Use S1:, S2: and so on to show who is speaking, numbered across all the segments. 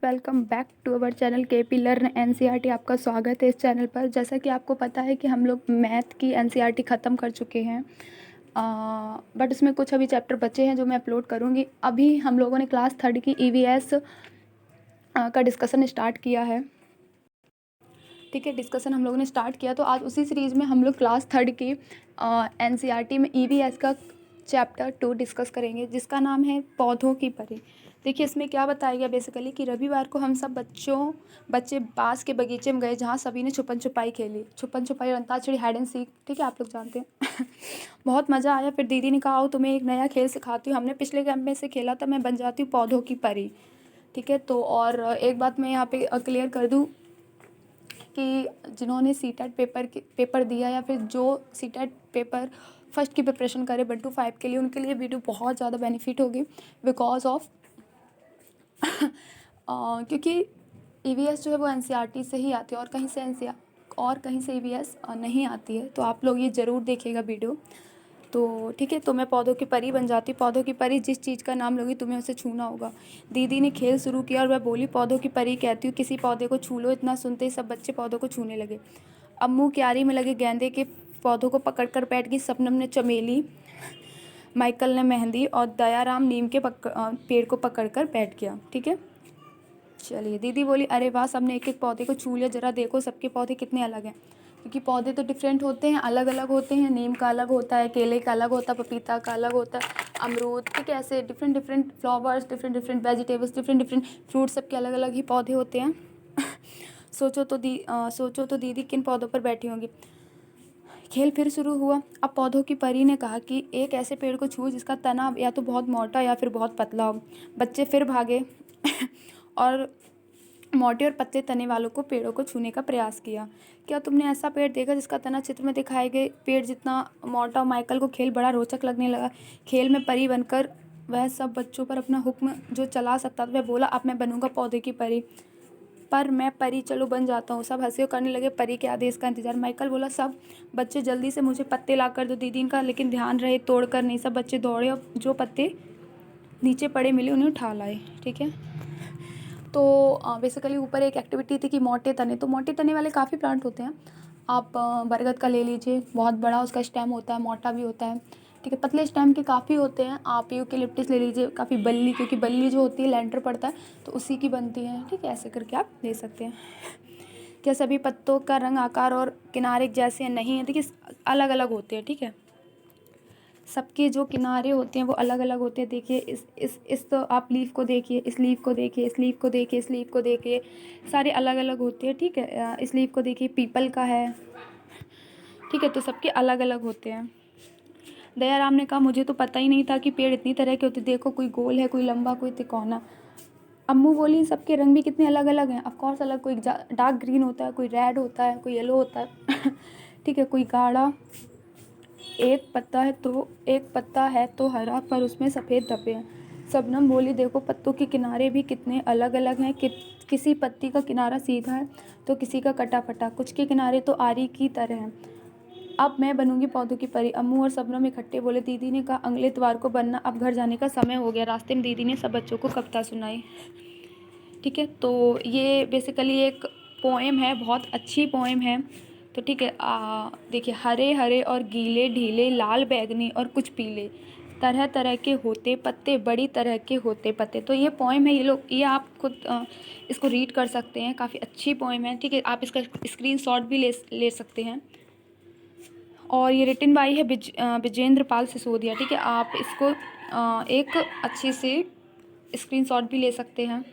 S1: Welcome back to our channel KP learn NCERT. आपका स्वागत है इस चैनल पर। जैसा कि आपको पता है कि हम लोग मैथ की एनसीईआरटी ख़त्म कर चुके हैं, बट उसमें कुछ अभी चैप्टर बचे हैं जो मैं अपलोड करूँगी। अभी हम लोगों ने क्लास 3 की ईवीएस का डिस्कशन स्टार्ट किया है। ठीक है, डिस्कशन हम लोगों ने स्टार्ट किया, तो आज उसी सीरीज़ में हम लोग क्लास 3 की एनसीईआरटी में ईवीएस का चैप्टर 2 डिस्कस करेंगे, जिसका नाम है पौधों की परी। देखिए इसमें क्या बताया गया बेसिकली कि रविवार को हम सब बच्चे पास के बगीचे में गए, जहाँ सभी ने छुपन छुपाई खेली, छुपन छुपाई, अंताक्षरी, हाइड एंड सीक। ठीक है, आप लोग जानते हैं। बहुत मज़ा आया। फिर दीदी ने कहा आओ तुम्हें एक नया खेल सिखाती हूँ, हमने पिछले कैंप में से खेला था, मैं बन जाती हूँ पौधों की परी। ठीक है, तो और एक बात मैं यहाँ पे क्लियर कर दूँ कि जिन्होंने सीटेट पेपर दिया या फिर जो सीटेट पेपर फर्स्ट की प्रिपरेशन करे 1 to 5 के लिए, उनके लिए वीडियो बहुत ज़्यादा बेनिफिट होगी बिकॉज ऑफ क्योंकि ईवीएस जो है वो एनसीईआरटी से ही आती है, और कहीं से ईवीएस नहीं आती है। तो आप लोग ये ज़रूर देखिएगा वीडियो। तो ठीक है, तो मैं पौधों की परी बन जाती। पौधों की परी जिस चीज़ का नाम लोगी तुम्हें उसे छूना होगा। दीदी ने खेल शुरू किया और वह बोली पौधों की परी कहती हूँ किसी पौधे को छू लो। इतना सुनते ही सब बच्चे पौधों को छूने लगे। अम्मू क्यारी में लगे गेंदे के पौधों को पकड़ कर बैठ गई। सपनम ने चमेली, माइकल ने मेहंदी और दयाराम नीम के पेड़ को पकड़ कर बैठ गया। ठीक है, चलिए दीदी बोली अरे वाह, सबने एक एक पौधे को छू लिया, ज़रा देखो सबके पौधे कितने अलग हैं। क्योंकि पौधे तो डिफरेंट होते हैं, अलग अलग होते हैं। नीम का अलग होता है, केले का अलग होता है, पपीता का अलग होता है, अमरूद। ठीक है, ऐसे different different flowers, different different vegetables, different different fruits, सबके अलग अलग ही पौधे होते हैं। सोचो तो दीदी किन पौधों पर बैठी होंगी। खेल फिर शुरू हुआ। अब पौधों की परी ने कहा कि एक ऐसे पेड़ को छू जिसका तना या तो बहुत मोटा या फिर बहुत पतला हो। बच्चे फिर भागे और मोटे और पतले तने वालों को पेड़ों को छूने का प्रयास किया। क्या तुमने ऐसा पेड़ देखा जिसका तना चित्र में दिखाए गए पेड़ जितना मोटा? माइकल को खेल बड़ा रोचक लगने लगा। खेल में परी बनकर वह सब बच्चों पर अपना हुक्म जो चला सकता था, वह बोला अब मैं बनूंगा पौधे की परी। पर मैं परी चलो बन जाता हूँ। सब हंसे करने लगे, परी के आदेश का इंतजार। माइकल बोला सब बच्चे जल्दी से मुझे पत्ते ला कर दो। दीदी का लेकिन ध्यान रहे तोड़ कर नहीं। सब बच्चे दौड़े और जो पत्ते नीचे पड़े मिले उन्हें उठा लाए। ठीक है, तो बेसिकली ऊपर एक एक्टिविटी थी कि मोटे तने, तो मोटे तने वाले काफ़ी प्लांट होते हैं। आप बरगद का ले लीजिए, बहुत बड़ा उसका स्टेम होता है, मोटा भी होता है। ठीक है, पतले स्टेम के काफ़ी होते हैं। आप यूकेलिप्टस ले लीजिए, काफ़ी बल्ली, क्योंकि बल्ली जो होती है लेंटर पड़ता है तो उसी की बनती है। ठीक है, ऐसे करके आप ले सकते हैं। क्या सभी पत्तों का रंग, आकार और किनारे एक जैसे हैं? नहीं है, देखिए अलग अलग होते हैं। ठीक है, सबके जो किनारे होते हैं वो अलग अलग होते हैं। देखिए इस तो आप लीफ को देखिए, इस लीफ को देखिए, इस लीफ को देखिए, इस लीफ को देखिए, सारे अलग अलग होते हैं। ठीक है, इस लीफ को देखिए, पीपल का है। ठीक है, तो सबके अलग अलग होते हैं। दयाराम ने कहा मुझे तो पता ही नहीं था कि पेड़ इतनी तरह के होते। देखो कोई गोल है, कोई लंबा, कोई तिकोना। अम्मू बोली सबके रंग भी कितने अलग अलग हैं। ऑफकोर्स अलग, कोई डार्क ग्रीन होता है, कोई रेड होता है, कोई येलो होता है। ठीक है, कोई गाढ़ा। एक पत्ता है तो हरा, पर उसमें सफ़ेद धब्बे हैं। शबनम बोली देखो पत्तों के किनारे भी कितने अलग अलग हैं। किसी पत्ती का किनारा सीधा है तो किसी का कटा फटा, कुछ के किनारे तो आरी की तरह हैं। अब मैं बनूंगी पौधों की परी। अम्मू और शबनम इकट्ठे बोले। दीदी ने कहा अगले इतवार को बनना, अब घर जाने का समय हो गया। रास्ते में दीदी ने सब बच्चों को कविता सुनाई। ठीक है, तो ये बेसिकली एक पोएम है, बहुत अच्छी पोएम है। तो ठीक है, देखिए हरे हरे और गीले ढीले, लाल बैगनी और कुछ पीले, तरह तरह के होते पत्ते, बड़ी तरह के होते पत्ते। तो ये पोएम है, ये आप खुद इसको रीड कर सकते हैं, काफ़ी अच्छी पोएम है। ठीक है, आप इसका स्क्रीनशॉट भी ले सकते हैं। और ये रिटन बाई है विजेंद्र पाल सिसोदिया। ठीक है, आप इसको एक अच्छे से स्क्रीनशॉट भी ले सकते हैं।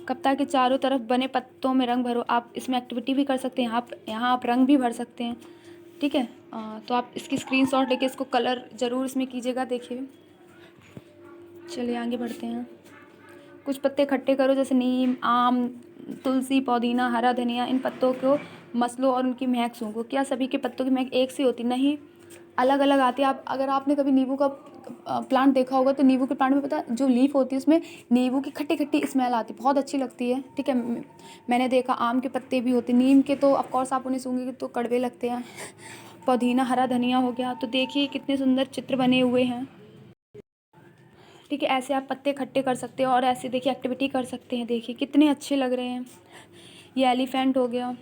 S1: कविता के चारों तरफ बने पत्तों में रंग भरो। आप इसमें एक्टिविटी भी कर सकते हैं, यहाँ आप रंग भी भर सकते हैं। ठीक है, तो आप इसकी स्क्रीनशॉट लेके इसको कलर ज़रूर इसमें कीजिएगा। देखिए, चलिए आगे बढ़ते हैं। कुछ पत्ते इकट्ठे करो, जैसे नीम, आम, तुलसी, पुदीना, हरा धनिया। इन पत्तों को मसलो और उनकी महक सूंघो। क्या सभी के पत्तों की महक एक सी होती? नहीं, अलग अलग आती है। अगर आपने कभी नींबू का प्लांट देखा होगा तो नींबू के प्लांट में पता है जो लीफ होती है उसमें नींबू की खट्टी खट्टी स्मेल आती है, बहुत अच्छी लगती है। ठीक है, मैंने देखा। आम के पत्ते भी होते, नीम के तो ऑफकोर्स आप उन्हें सूंघेंगे तो कड़वे लगते हैं। पुदीना, हरा धनिया हो गया। तो देखिए कितने सुंदर चित्र बने हुए हैं। ठीक है, ऐसे आप पत्ते इकट्ठे कर सकते हो और ऐसे देखिए एक्टिविटी कर सकते हैं। देखिए कितने अच्छे लग रहे हैं। ये एलिफेंट हो गया,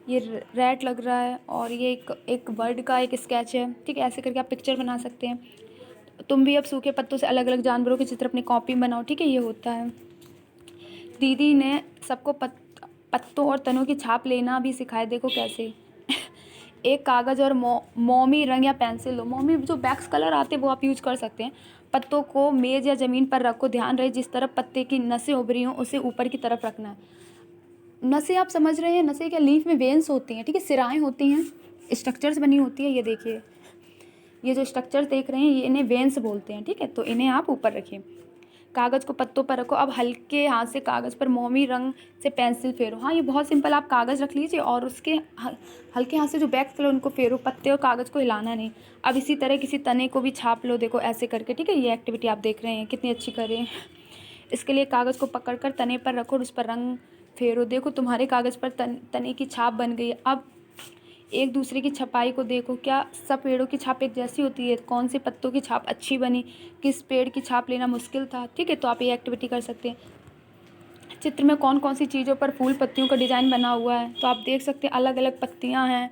S1: ये रैट लग रहा है, और ये एक बर्ड का एक स्केच है। ठीक है, ऐसे करके आप पिक्चर बना सकते हैं। तुम भी अब सूखे पत्तों से अलग अलग जानवरों के चित्र अपनी कॉपी में बनाओ। ठीक है, ये होता है। दीदी ने सबको पत्तों और तनों की छाप लेना भी सिखाया। देखो कैसे। एक कागज़ और मोमी रंग या पेंसिल लो। मोमी जो वैक्स कलर आते हैं वो आप यूज कर सकते हैं। पत्तों को मेज़ या ज़मीन पर रखो। ध्यान रहे जिस तरफ पत्ते की नसें उभरी हों उसे ऊपर की तरफ रखना है। नसें आप समझ रहे हैं, नसें क्या, लीफ में वेन्स होती हैं। ठीक है, सिराएं होती हैं, स्ट्रक्चर्स बनी होती है। ये देखिए, ये जो स्ट्रक्चर देख रहे हैं ये इन्हें वेन्स बोलते हैं। ठीक है, तो इन्हें आप ऊपर रखिए। कागज़ को पत्तों पर रखो। अब हल्के हाथ से कागज़ पर मोमी रंग से पेंसिल फेरो। हाँ, ये बहुत सिंपल। आप कागज़ रख लीजिए और उसके हल्के हाथ से जो बैक कलर उनको फेरो। पत्ते और कागज़ को हिलाना नहीं। अब इसी तरह किसी तने को भी छाप लो। देखो ऐसे करके। ठीक है, ये एक्टिविटी आप देख रहे हैं कितनी अच्छी कर रहे हैं। इसके लिए कागज़ को पकड़कर तने पर रखो और उस पर रंग फेरो। देखो तुम्हारे कागज़ पर तने की छाप बन गई है। अब एक दूसरे की छपाई को देखो। क्या सब पेड़ों की छाप एक जैसी होती है? कौन से पत्तों की छाप अच्छी बनी, किस पेड़ की छाप लेना मुश्किल था? ठीक है, तो आप ये एक्टिविटी कर सकते हैं। चित्र में कौन कौन सी चीज़ों पर फूल पत्तियों का डिज़ाइन बना हुआ है, तो आप देख सकते हैं अलग अलग पत्तियां हैं।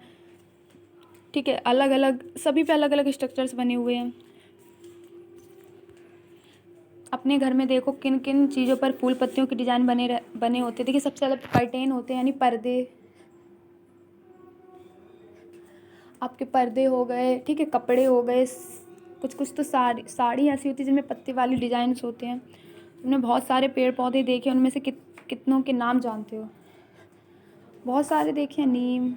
S1: ठीक है, अलग अलग सभी पे अलग अलग स्ट्रक्चर्स बने हुए हैं। अपने घर में देखो किन किन चीज़ों पर फूल पत्तियों के डिज़ाइन बने होते हैं। देखिए सबसे ज़्यादा कर्टेन होते हैं, यानी पर्दे। आपके पर्दे हो गए, ठीक है, कपड़े हो गए, कुछ कुछ तो साड़ी ऐसी होती है जिनमें पत्ते वाली डिज़ाइंस होते हैं। तुमने बहुत सारे पेड़ पौधे देखे, उनमें से कितनों के नाम जानते हो? बहुत सारे देखे हैं, नीम,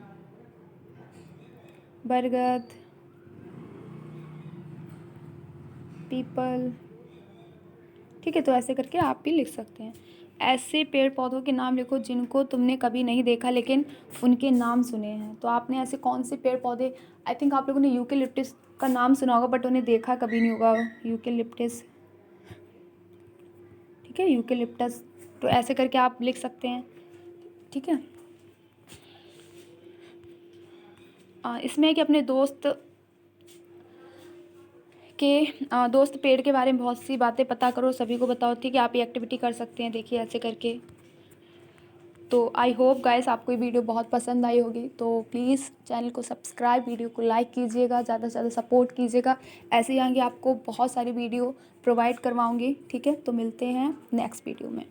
S1: बरगद, पीपल। ठीक है, तो ऐसे करके आप भी लिख सकते हैं। ऐसे पेड़ पौधों के नाम लिखो जिनको तुमने कभी नहीं देखा लेकिन उनके नाम सुने हैं। तो आपने ऐसे कौन से पेड़ पौधे, आई थिंक आप लोगों ने यूकेलिप्टस का नाम सुना होगा बट उन्हें देखा कभी नहीं होगा। यूकेलिप्टस, ठीक है, यूकेलिप्टस। तो ऐसे करके आप लिख सकते हैं। ठीक है, इसमें है कि अपने दोस्त पेड़ के बारे में बहुत सी बातें पता करो, सभी को बताओ। ठीक है, आप ये एक्टिविटी कर सकते हैं। देखिए ऐसे करके। तो आई होप गाइस आपको ये वीडियो बहुत पसंद आई होगी। तो प्लीज़ चैनल को सब्सक्राइब, वीडियो को लाइक कीजिएगा, ज़्यादा से ज़्यादा सपोर्ट कीजिएगा। ऐसे ही आगे आपको बहुत सारी वीडियो प्रोवाइड करवाऊँगी। ठीक है, तो मिलते हैं नेक्स्ट वीडियो में।